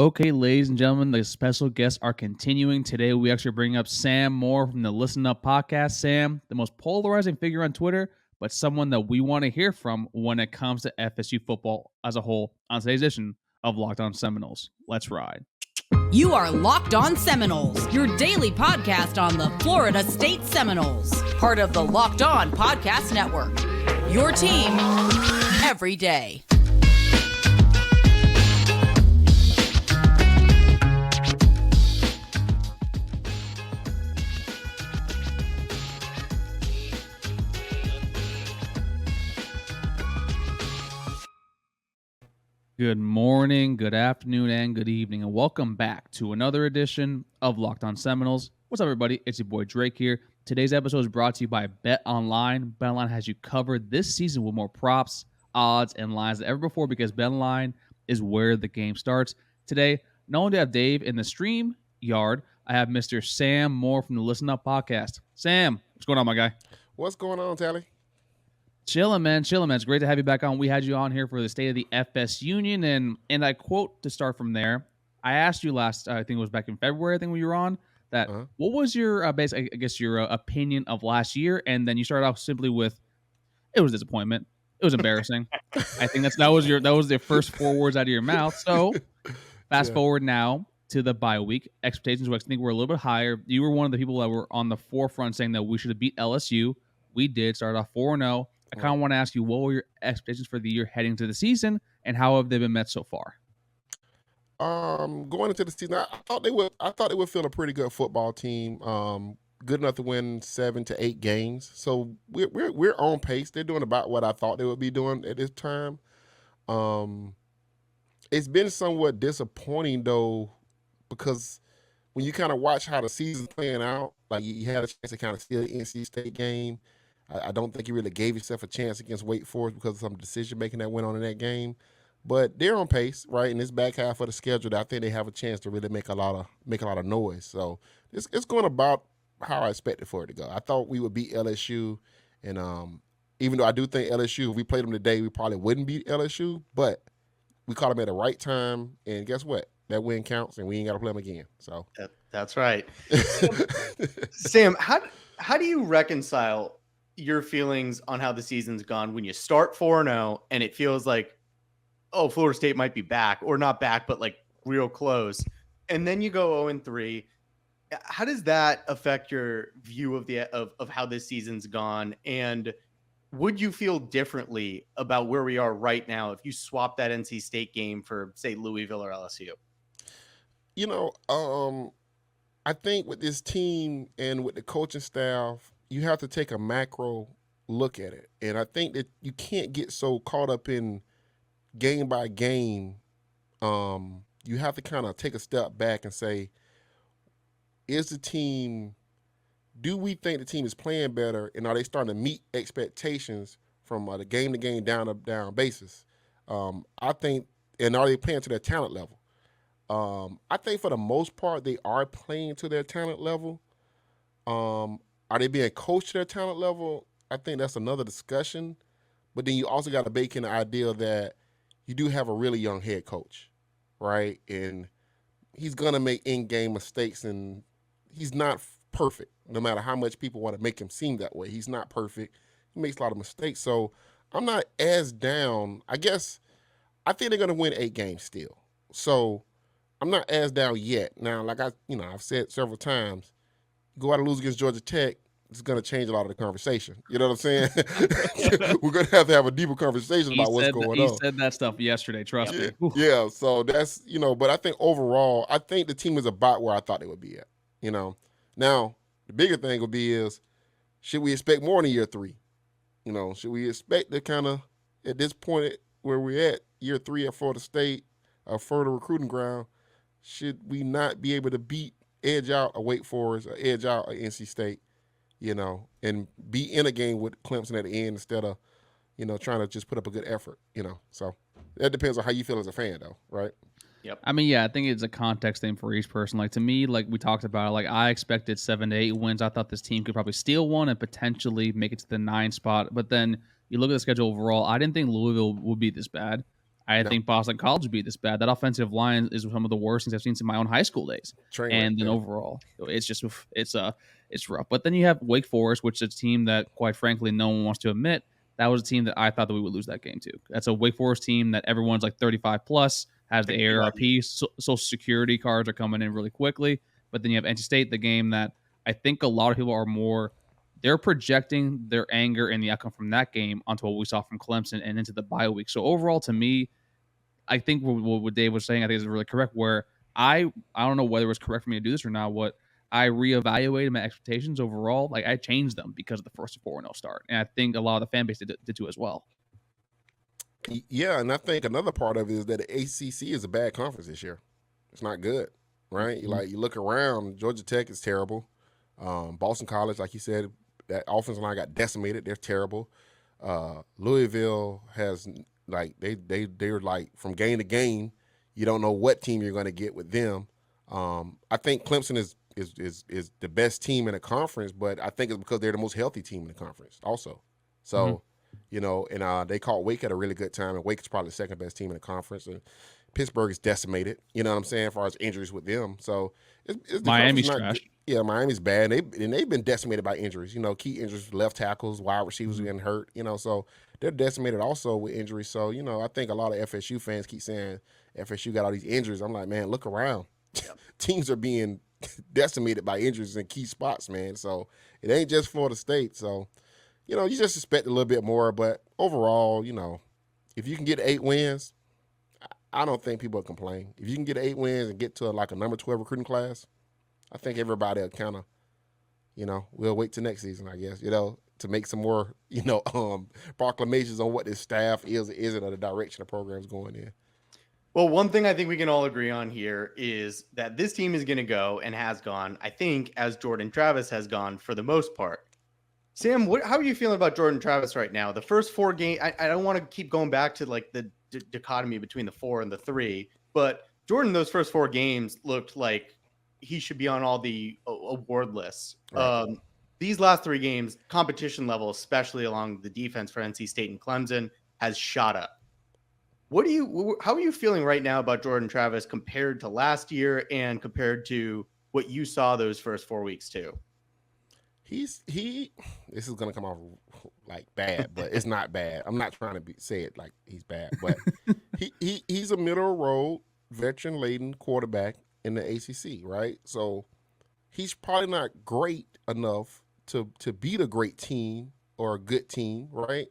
Okay, ladies and gentlemen, the special guests are continuing. Today, we actually bring up Sam Moore from the Listen Up podcast. Sam, the most polarizing figure on Twitter, but someone that we want to hear from when it comes to FSU football as a whole on today's edition of Locked On Seminoles. Let's ride. You are Locked On Seminoles, your daily podcast on the Florida State Seminoles, part of the Locked On Podcast Network. Your team every day. Good morning, good afternoon, and good evening, and welcome back to another edition of Locked On Seminoles. What's up, everybody? It's your boy Drake here. Today's episode is brought to you by Bet Online. Bet Online has you covered this season with more props, odds, and lines than ever before because Bet Online is where the game starts. Today, not only do I have Dave in the stream yard, I have Mr. Sam Moore from the Listen Up podcast. Sam, what's going on, my guy? What's going on, Tally? Chilling, man. It's great to have you back on. We had you on here for the State of the FS Union, and I quote to start from there. I asked you last, I think it was back in February, I think when you were on, that what was your your opinion of last year? And then you started off simply with, it was disappointment. It was embarrassing. I think that was the first 4 words out of your mouth. So fast forward now to the bye week. Expectations, I think, were a little bit higher. You were one of the people that were on the forefront saying that we should have beat LSU. We did start off 4-0. I kind of want to ask you, what were your expectations for the year heading to the season, and how have they been met so far? Going into the season, I thought they would feel a pretty good football team. Good enough to win 7 to 8 games. So we're on pace. They're doing about what I thought they would be doing at this time. It's been somewhat disappointing though, because when you kind of watch how the season's playing out, like you had a chance to kind of steal the NC State game. I don't think you really gave yourself a chance against Wake Forest because of some decision-making that went on in that game. But they're on pace, right? In this back half of the schedule, I think they have a chance to really make a lot of noise. So it's going about how I expected for it to go. I thought we would beat LSU, and even though I do think LSU, if we played them today, we probably wouldn't beat LSU, but we caught them at the right time, and guess what? That win counts, and we ain't got to play them again. So that's right. Sam, how do you reconcile your feelings on how the season's gone when you start 4-0 and it feels like, oh, Florida State might be back, or not back, but like real close, and then you go 0-3? How does that affect your view of how this season's gone? And would you feel differently about where we are right now if you swap that NC State game for, say, Louisville or LSU? You know, I think with this team and with the coaching staff, you have to take a macro look at it. And I think that you can't get so caught up in game by game. You have to kind of take a step back and say, do we think the team is playing better, and are they starting to meet expectations from the game-to-game, down basis? I think, and are they playing to their talent level? I think for the most part, they are playing to their talent level. Are they being coached to their talent level? I think that's another discussion. But then you also got to bake in the idea that you do have a really young head coach, right? And he's going to make in-game mistakes, and he's not perfect, no matter how much people want to make him seem that way. He's not perfect. He makes a lot of mistakes. So I'm not as down. I guess I think they're going to win 8 games still. So I'm not as down yet. Now, like I've said several times, go out and lose against Georgia Tech, it's going to change a lot of the conversation. You know what I'm saying? We're going to have a deeper conversation about what's going on. He said that stuff yesterday, trust me. Yeah, so that's, but I think overall, I think the team is about where I thought they would be at, Now, the bigger thing would be is, should we expect more in year 3? Should we expect to kind of, at this point where we're at, year 3 at Florida State, a further recruiting ground, should we not be able to edge out a Wake Forest, or edge out a NC State, and be in a game with Clemson at the end instead of, trying to just put up a good effort, So that depends on how you feel as a fan, though, right? Yep. I mean, yeah, I think it's a context thing for each person. Like, to me, like we talked about, like I expected 7 to 8 wins. I thought this team could probably steal one and potentially make it to the 9 spot. But then you look at the schedule overall, I didn't think Louisville would be this bad. I think Boston College would be this bad. That offensive line is some of the worst things I've seen since my own high school days. And then overall, it's just it's rough. But then you have Wake Forest, which is a team that, quite frankly, no one wants to admit. That was a team that I thought that we would lose that game to. That's a Wake Forest team that everyone's like 35 plus, has the AARP, Social Security cards are coming in really quickly. But then you have NC State, the game that I think a lot of people are more. They're projecting their anger and the outcome from that game onto what we saw from Clemson and into the bye week. So overall, to me, I think what Dave was saying, I think is really correct. Where I don't know whether it was correct for me to do this or not. What I reevaluated my expectations overall. Like I changed them because of the first 4-0 start, and I think a lot of the fan base did too as well. Yeah, and I think another part of it is that the ACC is a bad conference this year. It's not good, right? Mm-hmm. Like you look around, Georgia Tech is terrible. Boston College, like you said, that offensive line got decimated. They're terrible. Louisville has like they're like from game to game, you don't know what team you're going to get with them. I think Clemson is the best team in the conference, but I think it's because they're the most healthy team in the conference also. So, you know, and they caught Wake at a really good time, and Wake is probably the second best team in the conference. And Pittsburgh is decimated, you know what I'm saying, as far as injuries with them. So it's Miami's trash. Yeah, Miami's bad. They've been decimated by injuries. You know, key injuries, left tackles, wide receivers getting hurt. You know, so they're decimated also with injuries. So, you know, I think a lot of FSU fans keep saying FSU got all these injuries. I'm like, man, look around. Teams are being decimated by injuries in key spots, man. So it ain't just Florida State. So, you know, you just expect a little bit more. But overall, you know, if you can get 8 wins, I don't think people will complain. If you can get 8 wins and get to like a number 12 recruiting class, I think everybody will kind of, you know, we'll wait till next season, I guess, you know, to make some more, you know, proclamations on what this staff is or isn't, or the direction the program's going in. Well, one thing I think we can all agree on here is that this team is going to go and has gone, I think, as Jordan Travis has gone for the most part. Sam, how are you feeling about Jordan Travis right now? The first 4 games, I don't want to keep going back to like the dichotomy between the 4 and the 3, but Jordan, those first 4 games looked like he should be on all the award lists. Right. These last 3 games, competition level, especially along the defense for NC State and Clemson, has shot up. How are you feeling right now about Jordan Travis compared to last year and compared to what you saw those first 4 weeks too? This is gonna come off like bad, but it's not bad. I'm not trying to say it like he's bad, but he's a middle road, veteran laden quarterback in the ACC, right? So he's probably not great enough to beat a great team or a good team, right?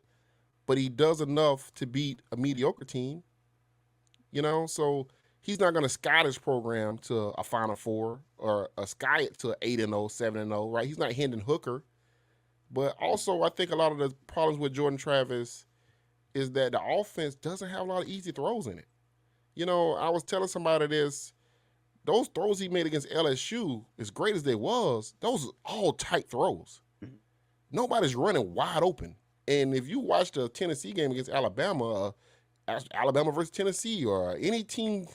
But he does enough to beat a mediocre team, you know? So he's not going to sky this program to a Final Four or sky it to 8-0, 7-0, right? He's not Hendon Hooker. But also, I think a lot of the problems with Jordan Travis is that the offense doesn't have a lot of easy throws in it. You know, I was telling somebody this, those throws he made against LSU, as great as they was, those are all tight throws. Mm-hmm. Nobody's running wide open. And if you watch the Tennessee game against Alabama, Alabama versus Tennessee, or any team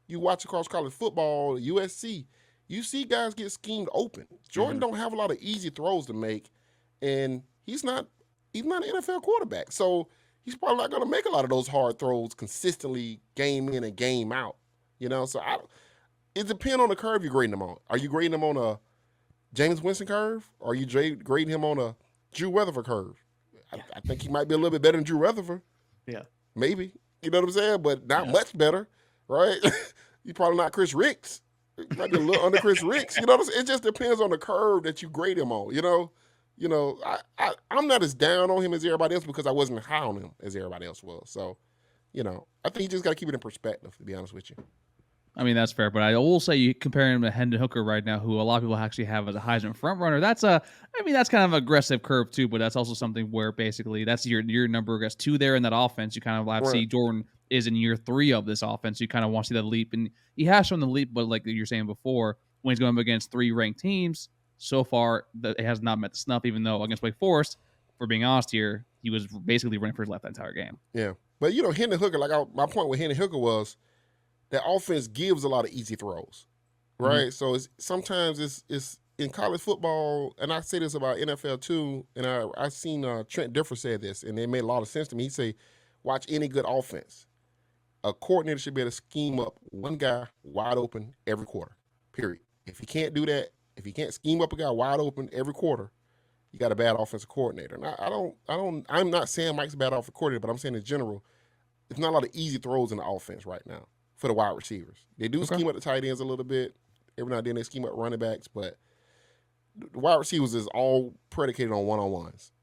you watch across college football, USC, you see guys get schemed open. Jordan don't have a lot of easy throws to make, and he's not an NFL quarterback. So he's probably not going to make a lot of those hard throws consistently game in and game out. You know, so it depends on the curve you're grading him on. Are you grading him on a James Winston curve, or are you grading him on a Drew Weatherford curve? I think he might be a little bit better than Drew Weatherford. Yeah. Maybe. You know what I'm saying? But not much better, right? You're probably not Chris Ricks. You might be a little under Chris Ricks. You know what I'm saying? It just depends on the curve that you grade him on, you know? You know, I'm not as down on him as everybody else because I wasn't high on him as everybody else was. So, you know, I think you just got to keep it in perspective, to be honest with you. I mean, that's fair, but I will say you compare him to Hendon Hooker right now, who a lot of people actually have as a Heisman front runner. That's kind of an aggressive curve too, but that's also something where basically that's your number gets 2 there in that offense. You kind of have to see Jordan is in year 3 of this offense. You kind of want to see that leap, and he has shown the leap, but like you were saying before, when he's going up against 3 ranked teams, so far it has not met the snuff. Even though against Wake Forest, for being honest here, he was basically running for his life the entire game. Yeah, but you know, Hendon Hooker, my point with Hendon Hooker was, that offense gives a lot of easy throws, right? Mm-hmm. So sometimes it's in college football, and I say this about NFL too, and I seen Trent Differ say this, and it made a lot of sense to me. He say, watch any good offense. A coordinator should be able to scheme up one guy wide open every quarter, period. If he can't do that, if he can't scheme up a guy wide open every quarter, you got a bad offensive coordinator. And I'm not saying Mike's a bad offensive coordinator, but I'm saying in general, it's not a lot of easy throws in the offense right now for the wide receivers. They do scheme up the tight ends a little bit. Every now and then they scheme up running backs, but the wide receivers is all predicated on one-on-ones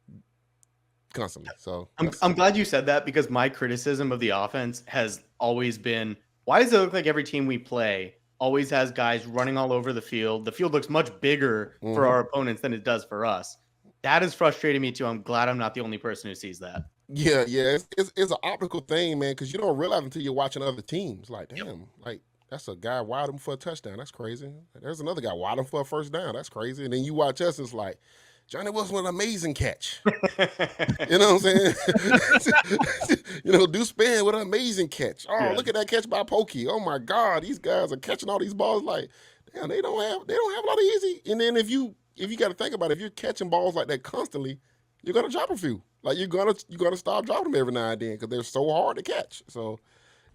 constantly. So I'm glad you said that, because my criticism of the offense has always been, why does it look like every team we play always has guys running all over the field? The field looks much bigger for our opponents than it does for us. That has frustrated me too. I'm glad I'm not the only person who sees that. Yeah. It's an optical thing, man, because you don't realize until you're watching other teams. Like, damn, like that's a guy wide open for a touchdown. That's crazy. There's another guy wide open for a first down. That's crazy. And then you watch us, it's like, Johnny Wilson with an amazing catch. You know what I'm saying? Deuce Spann with an amazing catch. Oh, look at that catch by Pokey. Oh my God, these guys are catching all these balls. Like, damn, they don't have a lot of easy. And then if you got to think about it, if you're catching balls like that constantly, you're gonna drop a few. Like you're gonna stop dropping them every now and then because they're so hard to catch. So,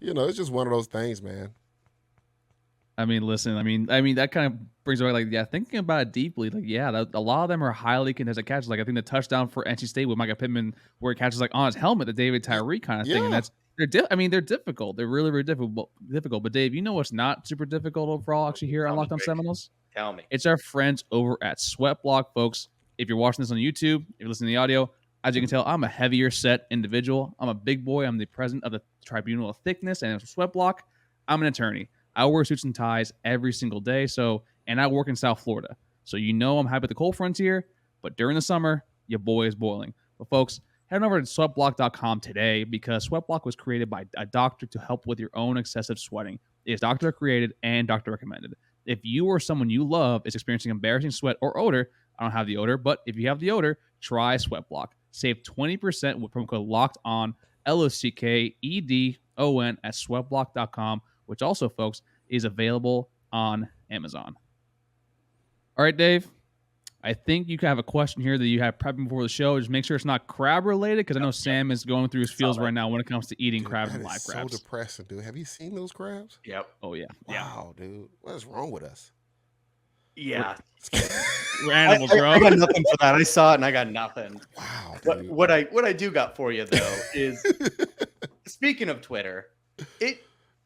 it's just one of those things, man. I mean, listen, I mean, that kind of brings away, thinking about it deeply, a lot of them are highly contested catches. Like, I think the touchdown for NC State with Micah Pittman, where it catches, on his helmet, the David Tyree kind of thing. And they're difficult. They're really, really difficult. But, Dave, you know what's not super difficult overall, actually, here on Locked On Seminoles? Tell me. It's our friends over at Sweatblock, folks. If you're watching this on YouTube, if you're listening to the audio, as you can tell, I'm a heavier set individual. I'm a big boy. I'm the president of the Tribunal of Thickness, and Sweatblock, I'm an attorney. I wear suits and ties every single day, and I work in South Florida. So I'm happy at the cold fronts here, but during the summer, your boy is boiling. But folks, head on over to sweatblock.com today, because Sweatblock was created by a doctor to help with your own excessive sweating. It is doctor created and doctor recommended. If you or someone you love is experiencing embarrassing sweat or odor, I don't have the odor, but if you have the odor, try Sweatblock. Save 20% with promo code LOCKEDON, LOCKEDON at sweatblock.com, which also, folks, is available on Amazon. All right, Dave, I think you have a question here that you have prepping before the show. Just make sure it's not crab related, because I know Sam is going through his feels right now when it comes to eating crabs and live crabs. So depressing, dude. Have you seen those crabs? Yep. Oh, yeah. Wow, dude. What is wrong with us? Yeah. We're animals, bro. I got nothing for that. I saw it and I got nothing. Wow. Dude. What I do got for you, though, is speaking of Twitter,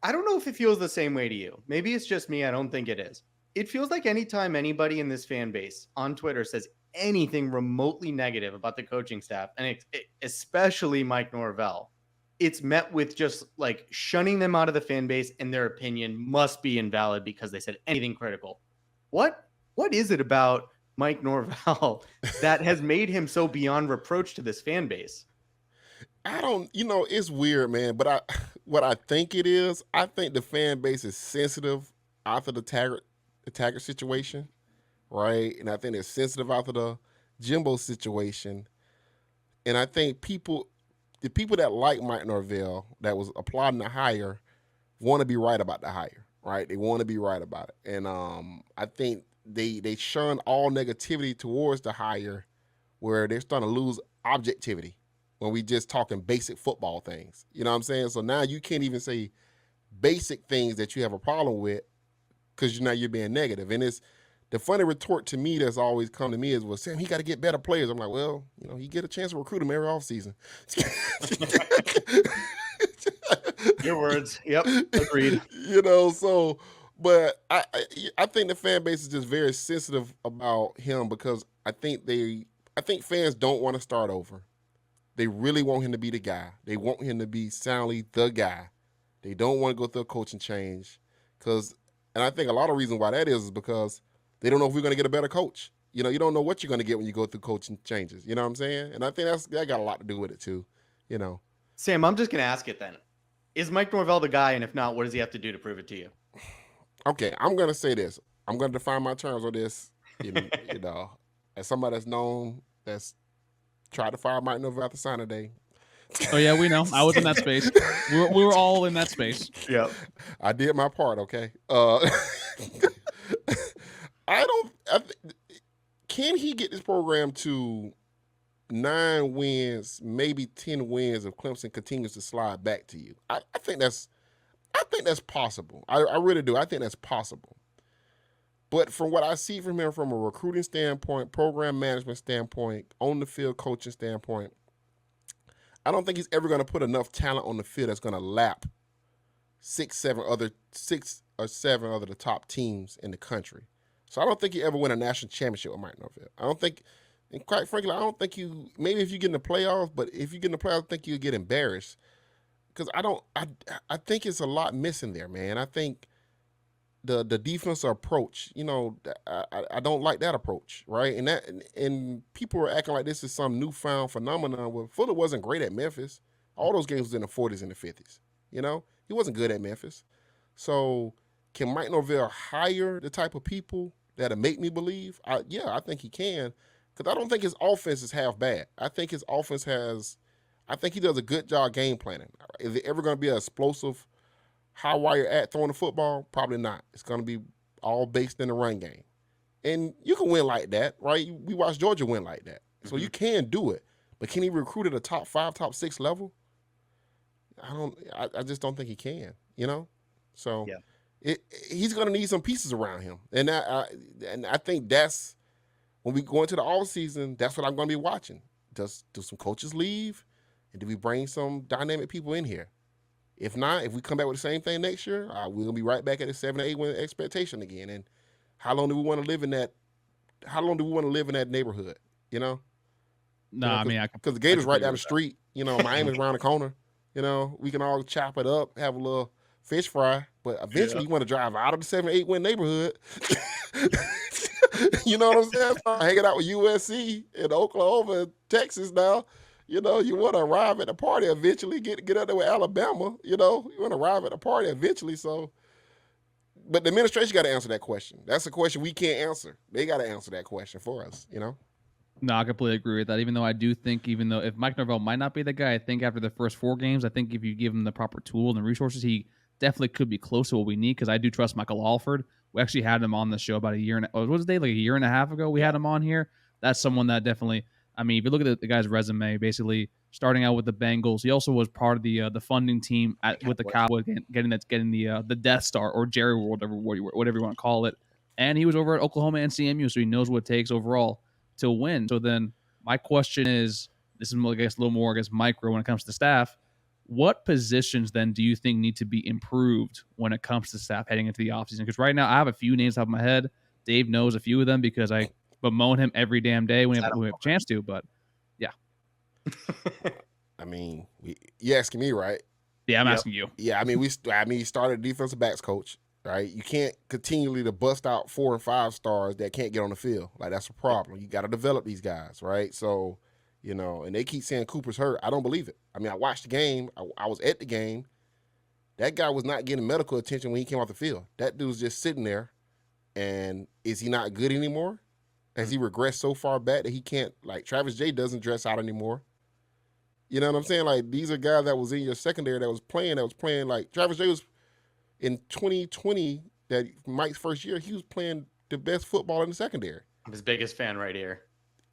I don't know if it feels the same way to you. Maybe it's just me. I don't think it is. It feels like anytime anybody in this fan base on Twitter says anything remotely negative about the coaching staff, and especially Mike Norvell, it's met with just shunning them out of the fan base, and their opinion must be invalid because they said anything critical. What is it about Mike Norvell that has made him so beyond reproach to this fan base? I don't, it's weird, man. But what I think it is, I think the fan base is sensitive after the Taggart situation, right? And I think they're sensitive after the Jimbo situation. And I think the people that like Mike Norvell, that was applauding the hire, want to be right about the hire, right? They want to be right about it. And I think they shun all negativity towards the hire, where they're starting to lose objectivity when we just talking basic football things. You know what I'm saying? So now you can't even say basic things that you have a problem with, because you're being negative. And it's the funny retort to me that's always come to me is, well, Sam, he got to get better players. I'm like, well, he get a chance to recruit them every offseason. Your words. Yep. Agreed. But I think the fan base is just very sensitive about him, because I think fans don't want to start over. They really want him to be the guy. They want him to be soundly the guy. They don't want to go through a coaching change, and I think a lot of reason why that is because they don't know if we're going to get a better coach. You don't know what you're going to get when you go through coaching changes. You know what I'm saying? And I think that got a lot to do with it too. Sam, I'm just going to ask it then. Is Mike Norvell the guy? And if not, what does he have to do to prove it to you? Okay, I'm going to say this. I'm going to define my terms on this. As somebody that's tried to fire Mike Norvell after signing day. Oh yeah, we know. I was in that space. We were all in that space. Yeah, I did my part. Okay. Can he get this program to 9 wins, maybe 10 wins if Clemson continues to slide back to you? I think that's think that's possible. I really do. I think that's possible. But from what I see from him from a recruiting standpoint, program management standpoint, on the field coaching standpoint, I don't think he's ever going to put enough talent on the field that's going to lap 6 or 7 other the top teams in the country. So I don't think you ever win a national championship with Mike Norvell. I don't think, and quite frankly, I don't think you, maybe if you get in the playoffs, but if you get in the playoffs, I think you'll get embarrassed. Because I think it's a lot missing there, man. I think the defensive approach, you know, I don't like that approach, right? And people are acting like this is some newfound phenomenon. Well, Fuller wasn't great at Memphis. All those games was in the 40s and the 50s, you know? He wasn't good at Memphis. So can Mike Norvell hire the type of people that'll make me believe? Yeah, I think he can. Because I don't think his offense is half bad. I think his offense he does a good job game planning. Is it ever going to be an explosive, high wire at throwing the football? Probably not. It's going to be all based in the run game. And you can win like that, right? We watched Georgia win like that. So you can do it. But can he recruit at a top 5, top 6 level? I just don't think he can, you know? So he's going to need some pieces around him. And I think that's, when we go into the offseason, that's what I'm going to be watching. Do some coaches leave? And do we bring some dynamic people in here? If not, if we come back with the same thing next year, we're going to be right back at the 7 or 8 win expectation again. And how long do we want to live in that? How long do we want to live in that neighborhood? You know? No, I mean, because the Gators right down the street. You know, Miami's around the corner. You know, we can all chop it up, have a little fish fry. But eventually, you want to drive out of the 7 or 8 win neighborhood. You know what I'm saying? So hanging out with USC in Oklahoma and Texas now. You know, you want to arrive at the party eventually, get up there with Alabama. You know, you want to arrive at the party eventually. So, but the administration got to answer that question. That's a question we can't answer. They got to answer that question for us, you know? No, I completely agree with that. Even though I do think, if Mike Norvell might not be the guy, I think after the first 4 games, I think if you give him the proper tools and resources, he definitely could be close to what we need, because I do trust Michael Alford. We actually had him on the show about a year and a year and a half ago. We had him on here. That's someone that definitely, I mean, if you look at the guy's resume, basically starting out with the Bengals, he also was part of the funding team with the Cowboys, getting the Death Star or Jerry World, whatever you want to call it. And he was over at Oklahoma and CMU, so he knows what it takes overall to win. So then my question is, this is, I guess, a little more, micro when it comes to staff. What positions then do you think need to be improved when it comes to staff heading into the offseason? Because right now I have a few names off of my head. Dave knows a few of them because I bemoan him every damn day when we have a chance to. But yeah, I mean, you asking me, right? Yeah, I'm asking you. Yeah, I mean, he started defensive backs coach, right? You can't continually to bust out 4 and 5 stars that can't get on the field. Like, that's a problem. You got to develop these guys, right? So, you know, and they keep saying Cooper's hurt. I don't believe it. I mean, I watched the game. I was at the game. That guy was not getting medical attention when he came off the field. That dude's just sitting there. And is he not good anymore? Has he regressed so far back that he can't, like, Travis J doesn't dress out anymore? You know what I'm saying? Like, these are guys that was in your secondary that was playing like Travis J was in 2020, that Mike's first year, he was playing the best football in the secondary. I'm his biggest fan right here.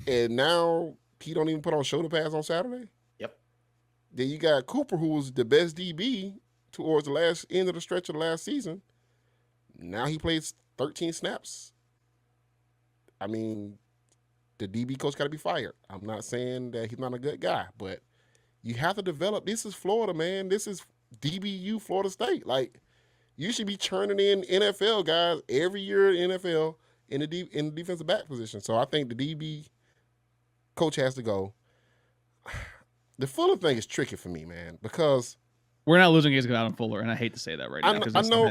And now he don't even put on shoulder pads on Saturday? Yep. Then you got Cooper, who was the best DB towards the last end of the stretch of the last season. Now he plays 13 snaps. I mean, the DB coach got to be fired. I'm not saying that he's not a good guy, but you have to develop. This is Florida, man. This is DBU, Florida State. Like, you should be churning in NFL guys every year in NFL in the defensive back position. So I think the DB coach has to go. The Fuller thing is tricky for me, man, because we're not losing games without Adam Fuller, and I hate to say that right now.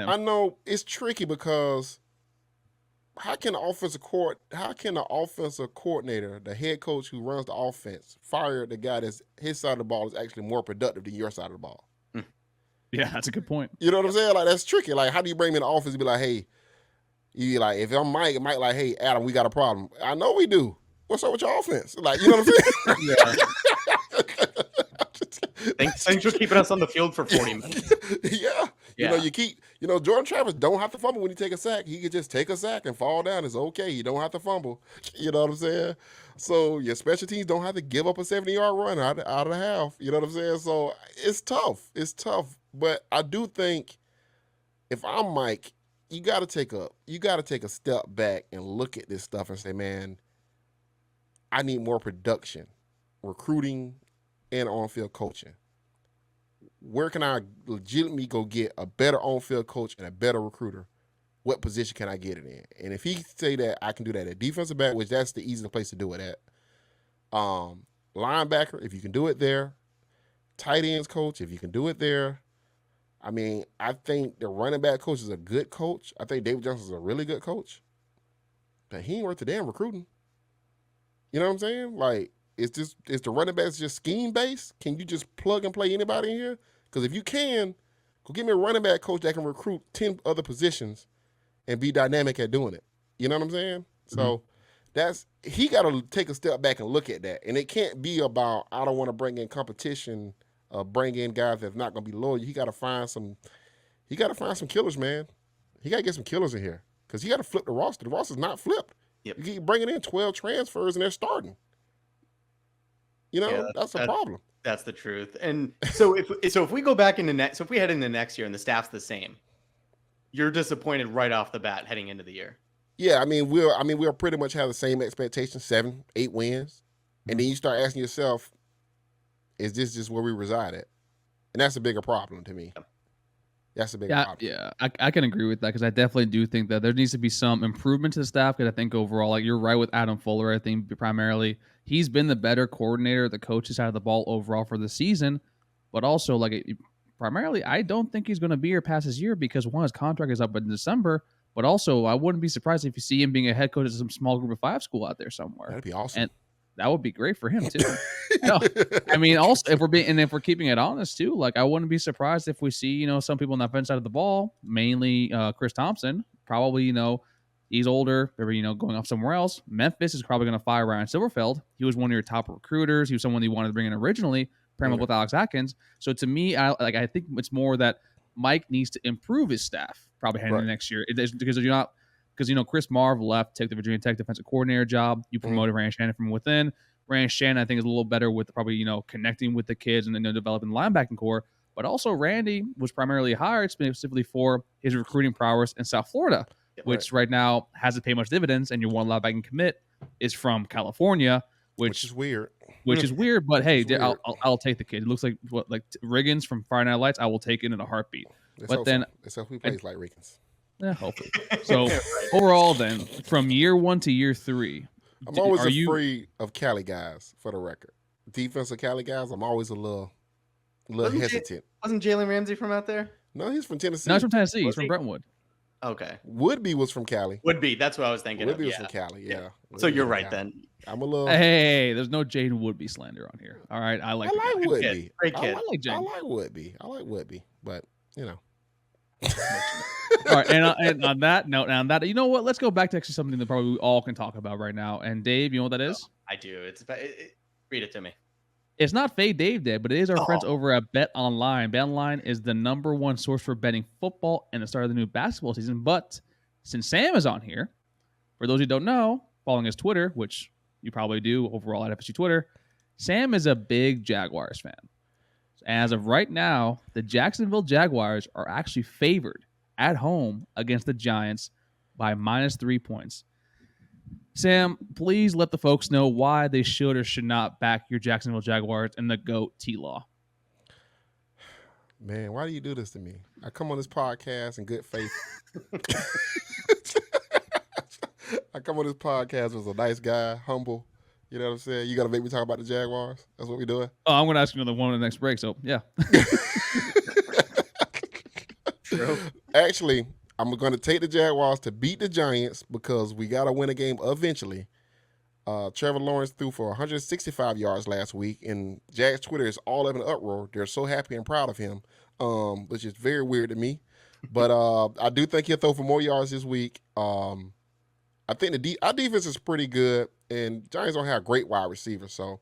I know it's tricky because how can the offensive coordinator, the head coach who runs the offense, fire the guy that's his side of the ball is actually more productive than your side of the ball? Yeah, that's a good point. You know what I'm saying? Like, that's tricky. Like, how do you bring me in the office and be like, hey, you be like, if I'm Mike like, hey, Adam, we got a problem. I know we do. What's up with your offense? Like, you know what I'm saying? Yeah. Thanks for keeping us on the field for 40 minutes. Yeah. You know, Jordan Travis don't have to fumble when he take a sack. He could just take a sack and fall down. It's okay. You don't have to fumble. You know what I'm saying? So your special teams don't have to give up a 70-yard run out of the half. You know what I'm saying? So it's tough. It's tough. But I do think if I'm Mike, you got to take a step back and look at this stuff and say, man, I need more production, recruiting, and on-field coaching. Where can I legitimately go get a better on-field coach and a better recruiter? What position can I get it in? And if he say that I can do that at defensive back, which that's the easiest place to do it at. Linebacker, if you can do it there. Tight ends coach, if you can do it there. I mean, I think the running back coach is a good coach. I think David Johnson's a really good coach. But he ain't worth the damn recruiting. You know what I'm saying? Like, is the running backs just scheme based? Can you just plug and play anybody in here? Because if you can, go get me a running back coach that can recruit 10 other positions and be dynamic at doing it. You know what I'm saying? So he got to take a step back and look at that. And it can't be about, I don't want to bring in competition, bring in guys that's not going to be loyal. He got to find some killers, man. He got to get some killers in here because he got to flip the roster. The roster's not flipped. Yep. You keep bringing in 12 transfers and they're starting. You know, that's a problem. That's the truth. And so if we go back into if we head into next year and the staff's the same, you're disappointed right off the bat heading into the year. Yeah, I mean we'll pretty much have the same expectations, 7, 8 wins. And then you start asking yourself, is this just where we reside at? And that's a bigger problem to me. That's a bigger problem. Yeah, I can agree with that because I definitely do think that there needs to be some improvement to the staff because I think overall, like you're right with Adam Fuller, I think primarily he's been the better coordinator, the coach's side of the ball overall for the season, but also primarily I don't think he's going to be here past his year because one, his contract is up in December, but also I wouldn't be surprised if you see him being a head coach at some small group of 5 school out there somewhere. That'd be awesome. And that would be great for him too. No, I mean, also if we're keeping it honest too, like I wouldn't be surprised if we see, some people on that offensive side of the ball, mainly Chris Thompson, probably, he's older, maybe, going off somewhere else. Memphis is probably going to fire Ryan Silverfeld. He was one of your top recruiters. He was someone you wanted to bring in originally, pair him up with Alex Atkins. So to me, I think it's more that Mike needs to improve his staff probably heading into next year. Because Chris Marv left, take the Virginia Tech defensive coordinator job. You promoted Rand Shannon from within. Rand Shannon, I think, is a little better with probably, connecting with the kids and then developing the linebacking core. But also Randy was primarily hired specifically for his recruiting prowess in South Florida, which right now hasn't paid much dividends. And your one linebacking commit is from California, which is weird. But hey, I'll take the kid. It looks like Riggins from Friday Night Lights. I will take it in a heartbeat. Let's hope he plays like Riggins. Yeah, hopefully. So overall, then, from year 1 to year 3, I'm always afraid of Cali guys. For the record, defensive Cali guys, I'm always a little hesitant. Wasn't Jalen Ramsey from out there? No, he's from Tennessee. No, he's from Tennessee. He's from Brentwood. Okay. Woodby was from Cali. Woodby, that's what I was thinking. Woodby was from Cali. Yeah. So you're right then. I'm a little. Hey, there's no Jaden Woodby slander on here. All right, I like Woodby. Great kid. I like Woodby, but All right, and on that note, you know what? Let's go back to actually something that probably we all can talk about right now. And Dave, you know what that is? I do. Read it to me. It's not Fade Dave Day, but it is our friends over at Bet Online. Bet Online is the #1 source for betting football and the start of the new basketball season. But since Sam is on here, for those who don't know, following his Twitter, which you probably do overall at FSU Twitter, Sam is a big Jaguars fan. As of right now, the Jacksonville Jaguars are actually favored at home against the Giants by -3 points. Sam, please let the folks know why they should or should not back your Jacksonville Jaguars and the GOAT T-Law. Man, why do you do this to me? I come on this podcast in good faith. I come on this podcast as a nice guy, humble. You know what I'm saying? You got to make me talk about the Jaguars. That's what we're doing. Oh, I'm going to ask you another one in the next break. So, yeah. True. Actually, I'm going to take the Jaguars to beat the Giants because we got to win a game eventually. Trevor Lawrence threw for 165 yards last week, and Jags Twitter is all up in an uproar. They're so happy and proud of him, which is very weird to me. But I do think he'll throw for more yards this week. I think our defense is pretty good, and Giants don't have great wide receivers. So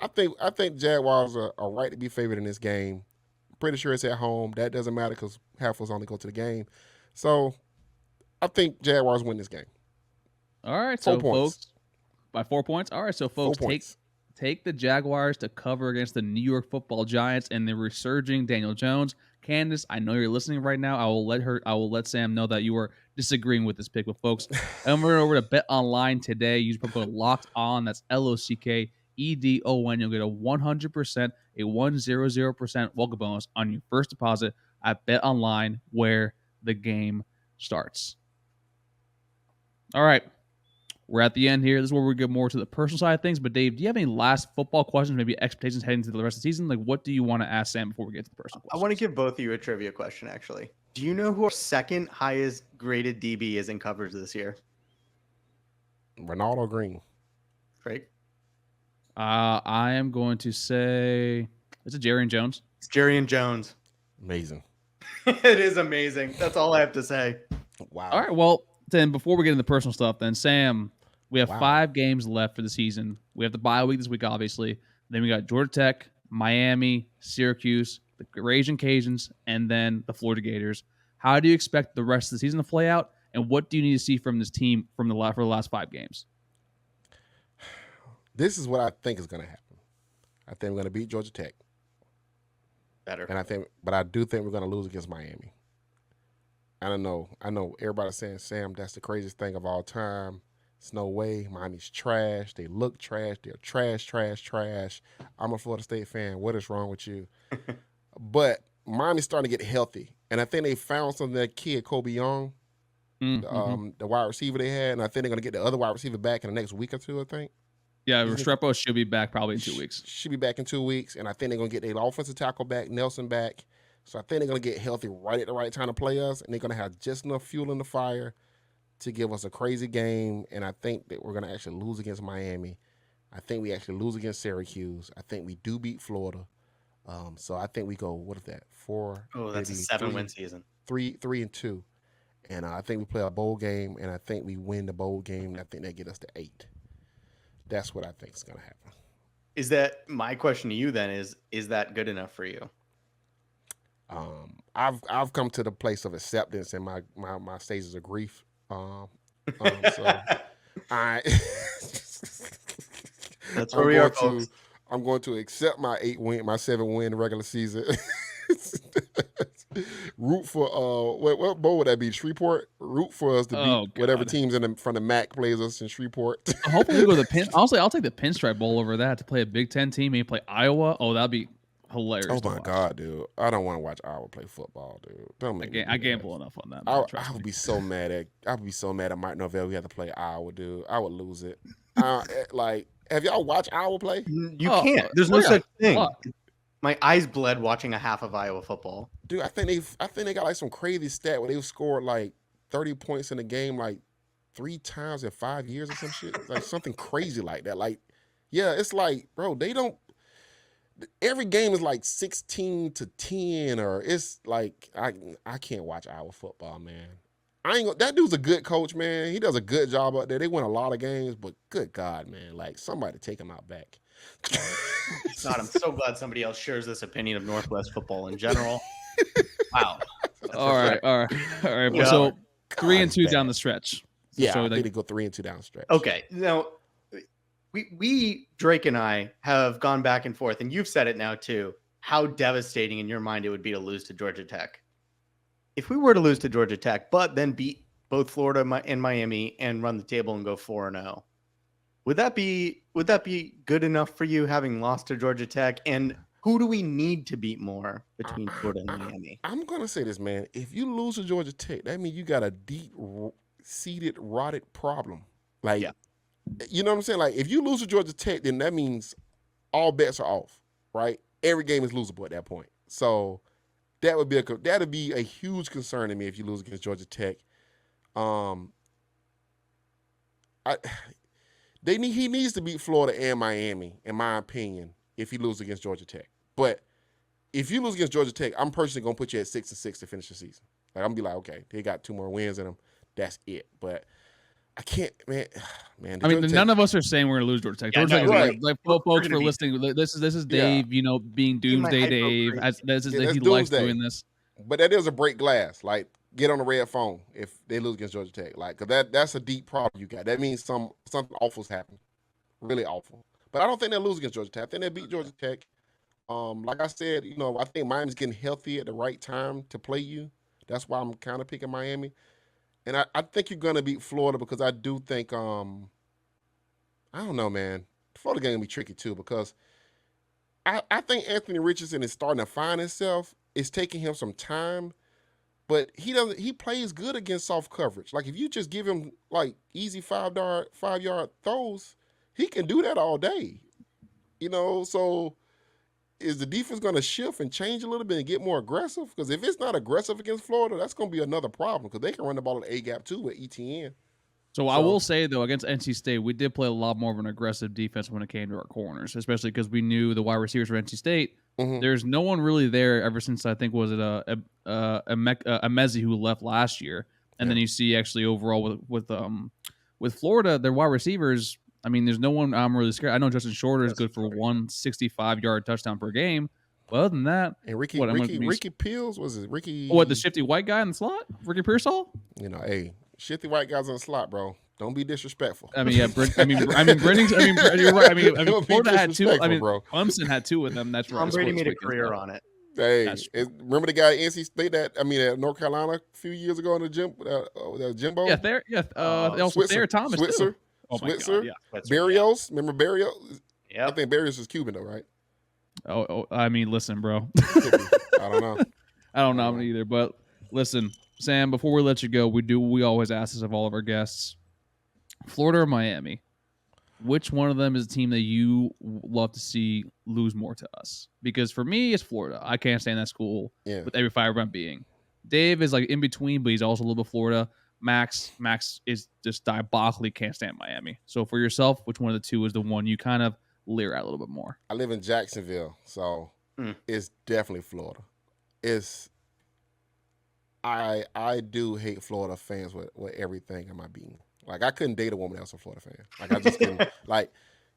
I think Jaguars are right to be favored in this game. Pretty sure it's at home. That doesn't matter because half of us only go to the game. So I think Jaguars win this game. All right, so folks, by 4 points. All right, so folks, take the Jaguars to cover against the New York Football Giants and the resurging Daniel Jones. Candace, I know you're listening right now. I will let Sam know that you are disagreeing with this pick. But folks, I'm over to Bet Online today. Use promo code Locked On. That's LOCKEDON. You'll get a 100%, a 100% welcome bonus on your first deposit at Bet Online, where the game starts. All right. We're at the end here. This is where we get more to the personal side of things. But Dave, do you have any last football questions, maybe expectations heading to the rest of the season? Like, what do you want to ask Sam before we get to the personal questions? I want to give both of you a trivia question, actually. Do you know who our second highest graded DB is in coverage this year? Ronaldo Green. Craig? I am going to say, is it Jerry and Jones? It's Jerry and Jones. Amazing. It is amazing. That's all I have to say. Wow. All right. Well, then before we get into the personal stuff, then Sam, we have 5 games left for the season. We have the bye week this week, obviously. Then we got Georgia Tech, Miami, Syracuse, the Raging Cajuns, and then the Florida Gators. How do you expect the rest of the season to play out? And what do you need to see from this team for the last 5 games? This is what I think is going to happen. I think we're going to beat Georgia Tech. Better. But I do think we're going to lose against Miami. I don't know. I know everybody's saying, Sam, that's the craziest thing of all time. It's no way. Miami's trash. They look trash. They're trash. I'm a Florida State fan. What is wrong with you? But Miami's starting to get healthy. And I think they found something, that kid, Kobe Young, the wide receiver they had. And I think they're going to get the other wide receiver back in the next week or two, I think. Yeah, Restrepo should be back probably in 2 weeks. Should be back in 2 weeks. And I think they're going to get their offensive tackle back, Nelson back. So I think they're going to get healthy right at the right time to play us. And they're going to have just enough fuel in the fire to give us a crazy game. And I think that we're going to actually lose against Miami. I think we actually lose against Syracuse. I think we do beat Florida. So I think we go, what is that? 4. Oh, that's a 7-win season. 3-2. And I think we play a bowl game, and I think we win the bowl game. And I think that get us to 8. That's what I think is going to happen. Is that my question to you then? Is that good enough for you? I've come to the place of acceptance in my stages of grief. So I that's where we are, folks. I'm going to accept my 7-win regular season. Root for what bowl would that be? Shreveport. Root for us to beat whatever teams from the MAC plays us in Shreveport. Hopefully we go to the Honestly, I'll take the Pinstripe Bowl over that to play a Big Ten team. Maybe play Iowa. Oh, that'd be hilarious. Oh my God, dude! I don't want to watch Iowa play football, dude. Don't make me I gamble enough on that. I would be so mad at Mike Norvell. We had to play Iowa, dude. I would lose it. Have y'all watched Iowa play? You can't. There's no such thing. My eyes bled watching a half of Iowa football. Dude, I think they got like some crazy stat where they scored like 30 points in a game like 3 times in 5 years or some shit. Like something crazy like that. Like, yeah, it's like, bro, they don't. Every game is like 16-10, or it's like I can't watch Iowa football, man. That dude's a good coach, man. He does a good job out there. They win a lot of games, but good God, man, like somebody take him out back. God, I'm so glad somebody else shares this opinion of Northwest football in general. Wow. All right. Yeah. So 3-2 down the stretch. Yeah, so I think they go 3-2 down the stretch. Okay, now we Drake and I have gone back and forth, and you've said it now too, how devastating in your mind it would be to lose to Georgia Tech. If we were to lose to Georgia Tech, but then beat both Florida and Miami and run the table and go 4-0, would that be good enough for you, having lost to Georgia Tech? And who do we need to beat more between Florida and Miami? I'm gonna say this, man. If you lose to Georgia Tech, that means you got a deep-seated, rotted problem. Like, you know what I'm saying? Like, if you lose to Georgia Tech, then that means all bets are off, right? Every game is losable at that point. So that'd be a huge concern to me if you lose against Georgia Tech. He needs to beat Florida and Miami, in my opinion, if he loses against Georgia Tech. But if you lose against Georgia Tech, I'm personally gonna put you at 6-6 to finish the season. Like, I'm gonna be like, okay, they got 2 more wins in them. That's it. But I can't, man. I mean, none of us are saying we're gonna lose Georgia Tech. Georgia Tech is right. Like, folks for listening. This is Dave. You know, being Doomsday Dave. He likes doing this. But that is a break glass. Like, get on the red phone if they lose against Georgia Tech. Like, cause that's a deep problem you got. That means something awful's happened, really awful. But I don't think they'll lose against Georgia Tech. I think they'll beat Georgia Tech. Like I said, I think Miami's getting healthy at the right time to play you. That's why I'm kind of picking Miami. And I think you're going to beat Florida because I do think, I don't know, man. Florida game going to be tricky too because I think Anthony Richardson is starting to find himself. It's taking him some time, but he plays good against soft coverage. Like if you just give him like easy 5-yard throws, he can do that all day. So is the defense going to shift and change a little bit and get more aggressive? Because if it's not aggressive against Florida, that's going to be another problem because they can run the ball at A-gap too with ETN. So I will say, though, against NC State, we did play a lot more of an aggressive defense when it came to our corners, especially because we knew the wide receivers for NC State. Mm-hmm. There's no one really there ever since, I think, was it Mezzi who left last year. And then you see actually overall with Florida, their wide receivers, I mean, there's no one I'm really scared. I know Justin Shorter is good for 165-yard touchdown per game. But other than that, and Ricky Peels, was it Ricky? What, the shifty white guy in the slot? Ricky Pearsall? Hey, shifty white guys in the slot, bro. Don't be disrespectful. I mean, yeah. You're right. I mean, Florida had two. I mean, bro. Clemson had two of them. That's right. Tom Brady made a career on it. Hey, remember the guy at NC State at North Carolina a few years ago in the gym, Jimbo? Also Thayer Thomas Switzer. Too. Oh Switzer. Yeah. Barrios. Remember Barrios? Yeah. I think Barrios was Cuban though, right? Oh, I mean, listen, bro. I don't know. I don't know either. But listen, Sam, before we let you go, we always ask this of all of our guests: Florida or Miami? Which one of them is a team that you love to see lose more to us? Because for me, it's Florida. I can't stand that school with every fiber I'm being. Dave is like in between, but he's also a little bit Florida. Max is just diabolically can't stand Miami. So for yourself, which one of the two is the one you kind of leer at a little bit more? I live in Jacksonville, so it's definitely Florida. I do hate Florida fans with everything in my being. Like, I couldn't date a woman that was a Florida fan. Like, I just couldn't. Like,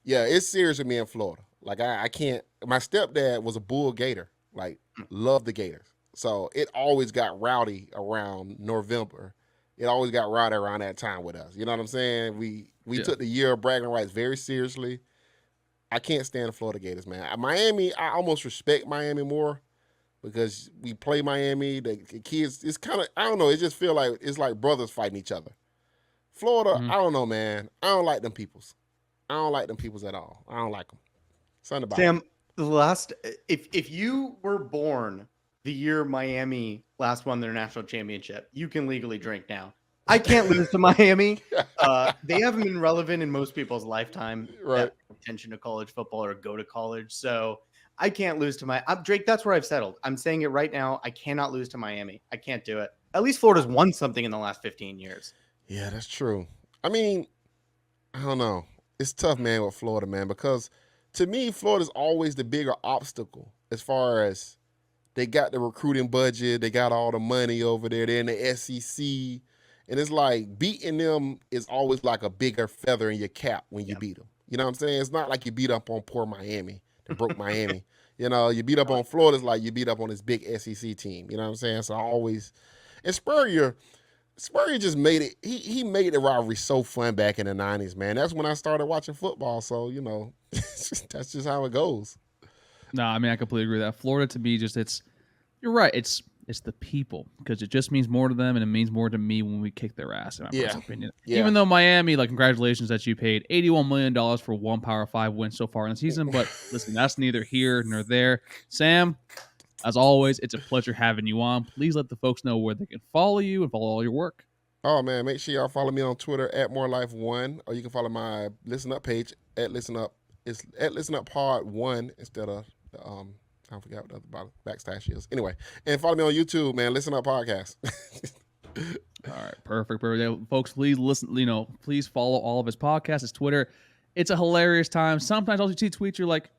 yeah, it's serious with me in Florida. Like, I can't. My stepdad was a Bull Gator. Like, loved the Gators. So it always got rowdy around November. It always got rowdy around that time with us. You know what I'm saying? We took the year of bragging rights very seriously. I can't stand the Florida Gators, man. Miami, I almost respect Miami more because we play Miami. The kids, it's kind of, I don't know, it just feel like it's like brothers fighting each other. Florida, I don't know, man. I don't like them peoples. I don't like them peoples at all. I don't like them. Something about Sam, if you were born the year Miami last won their national championship, you can legally drink now. I can't lose to Miami. They haven't been relevant in most people's lifetime. Right. Attention to college football or go to college. So I can't lose to Drake. That's where I've settled. I'm saying it right now. I cannot lose to Miami. I can't do it. At least Florida's won something in the last 15 years. Yeah, that's true. I mean, I don't know. It's tough, man, with Florida, man, because to me, Florida's always the bigger obstacle as far as they got the recruiting budget. They got all the money over there. They're in the SEC. And it's like beating them is always like a bigger feather in your cap when you beat them. You know what I'm saying? It's not like you beat up on poor Miami that broke Miami. You beat up on Florida, it's like you beat up on this big SEC team. You know what I'm saying? So I always – and Spurrier just made it – he made the rivalry so fun back in the 90s, man. That's when I started watching football. So, that's just how it goes. No, I mean, I completely agree with that. Florida, to me, you're right. It's the people, because it just means more to them, and it means more to me when we kick their ass, in my personal opinion. Yeah. Even though Miami, congratulations that you paid $81 million for one Power 5 win so far in the season. But listen, that's neither here nor there. Sam, as always, it's a pleasure having you on. Please let the folks know where they can follow you and follow all your work. Oh, man, make sure y'all follow me on Twitter at MoreLife1, or you can follow my Listen Up page at Listen Up. It's at Listen Up Pod 1 instead of I forgot what the other backslash is. Anyway, and follow me on YouTube, man. Listen Up Podcast. All right, perfect. Yeah, folks, please listen. Please follow all of his podcasts, his Twitter. It's a hilarious time. Sometimes all you see tweets, you're like,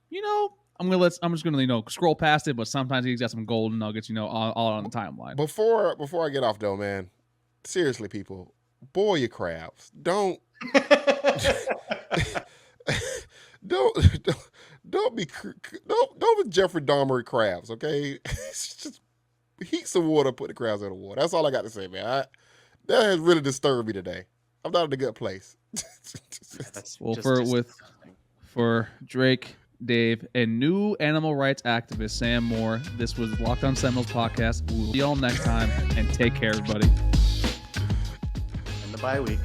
I'm just gonna scroll past it. But sometimes he's got some golden nuggets, all on the timeline. Before I get off though, man, seriously, people, boil your crabs. Don't be Jeffrey Dahmer crabs, okay? Just heat some water, put the crabs in the water. That's all I got to say, man. That has really disturbed me today. I'm not in a good place. With For Drake, Dave, and new animal rights activist Sam Moore, this was Locked On Seminoles podcast. We'll see y'all next time, and take care, everybody. And the bye week.